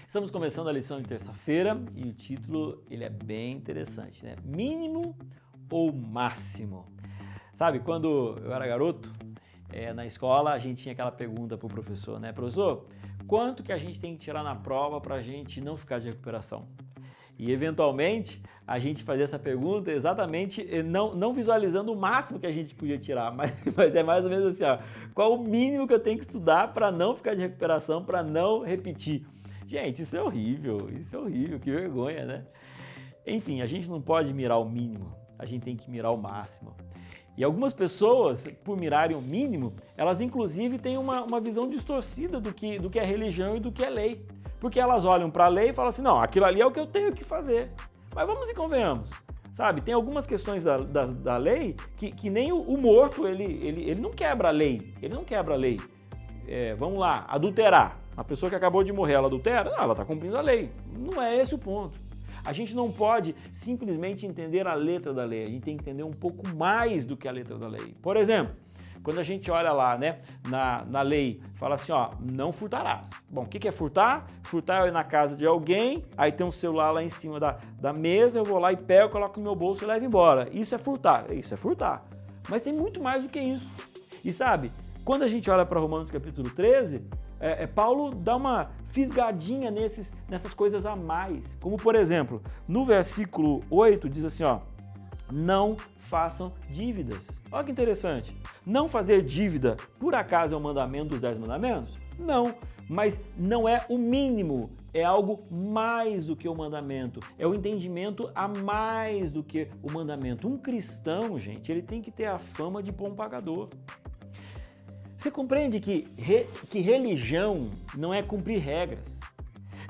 Estamos começando a lição de terça-feira e o título ele é bem interessante, né? Mínimo ou máximo? Sabe, quando eu era garoto, na escola a gente tinha aquela pergunta para o professor, né? Professor, quanto que a gente tem que tirar na prova para a gente não ficar de recuperação? E eventualmente a gente fazia essa pergunta exatamente não visualizando o máximo que a gente podia tirar, mas é mais ou menos assim, ó, qual o mínimo que eu tenho que estudar para não ficar de recuperação, para não repetir? Gente, isso é horrível, que vergonha, né? Enfim, a gente não pode mirar o mínimo, a gente tem que mirar o máximo. E algumas pessoas, por mirarem o mínimo, elas inclusive têm uma visão distorcida do que é religião e do que é lei. Porque elas olham para a lei e falam assim, não, aquilo ali é o que eu tenho que fazer. Mas vamos e convenhamos, sabe? Tem algumas questões da lei que nem o morto, ele não quebra a lei, vamos lá, adulterar. A pessoa que acabou de morrer, ela adultera? Não, ela está cumprindo a lei. Não é esse o ponto. A gente não pode simplesmente entender a letra da lei, a gente tem que entender um pouco mais do que a letra da lei. Por exemplo, quando a gente olha lá, né, na lei, fala assim, ó, não furtarás. Bom, o que é furtar? Furtar é ir na casa de alguém, aí tem um celular lá em cima da mesa, eu vou lá e pego, coloco no meu bolso e levo embora. Isso é furtar. Mas tem muito mais do que isso. E sabe, quando a gente olha para Romanos capítulo 13, Paulo dá uma fisgadinha nessas coisas a mais. Como, por exemplo, no versículo 8 diz assim, ó, não façam dívidas. Olha que interessante. Não fazer dívida, por acaso é um mandamento dos 10 mandamentos? Não, mas não é o mínimo, é algo mais do que o mandamento, é o entendimento a mais do que o mandamento. Um cristão, gente, ele tem que ter a fama de bom pagador. Você compreende que religião não é cumprir regras,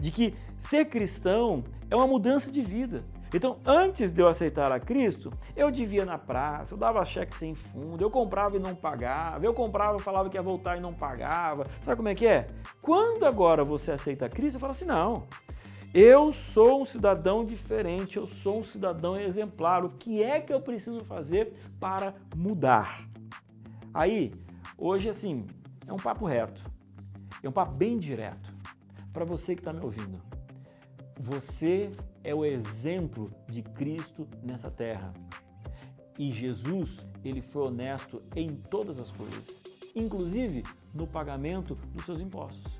de que ser cristão é uma mudança de vida. Então, antes de eu aceitar a Cristo, eu devia na praça, eu dava cheque sem fundo, eu comprava e não pagava, eu comprava e falava que ia voltar e não pagava. Sabe como é que é? Quando agora você aceita a Cristo, você fala assim, não, eu sou um cidadão diferente, eu sou um cidadão exemplar, o que é que eu preciso fazer para mudar? Aí, hoje, assim, é um papo reto, é um papo bem direto, para você que está me ouvindo. Você é o exemplo de Cristo nessa terra. E Jesus, ele foi honesto em todas as coisas, inclusive no pagamento dos seus impostos.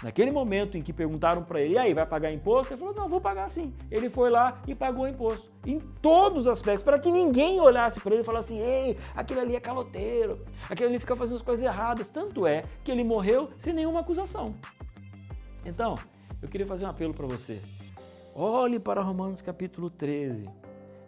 Naquele momento em que perguntaram para ele, e aí, vai pagar imposto? Ele falou, não, vou pagar sim. Ele foi lá e pagou o imposto, em todos os aspectos, para que ninguém olhasse para ele e falasse, ei, aquele ali é caloteiro, aquele ali fica fazendo as coisas erradas. Tanto é que ele morreu sem nenhuma acusação. Então, eu queria fazer um apelo para você. Olhe para Romanos capítulo 13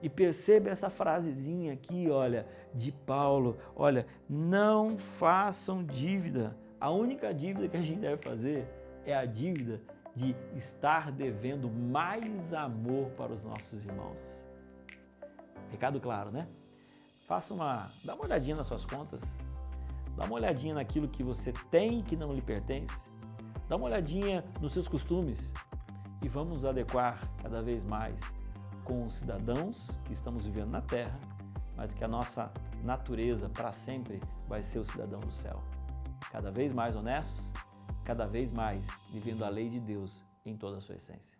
e perceba essa frasezinha aqui, olha, de Paulo. Olha, não façam dívida. A única dívida que a gente deve fazer é a dívida de estar devendo mais amor para os nossos irmãos. Recado claro, né? Dá uma olhadinha nas suas contas, dá uma olhadinha naquilo que você tem que não lhe pertence, dá uma olhadinha nos seus costumes e vamos nos adequar cada vez mais com os cidadãos que estamos vivendo na terra, mas que a nossa natureza para sempre vai ser o cidadão do céu. Cada vez mais honestos, cada vez mais vivendo a lei de Deus em toda a sua essência.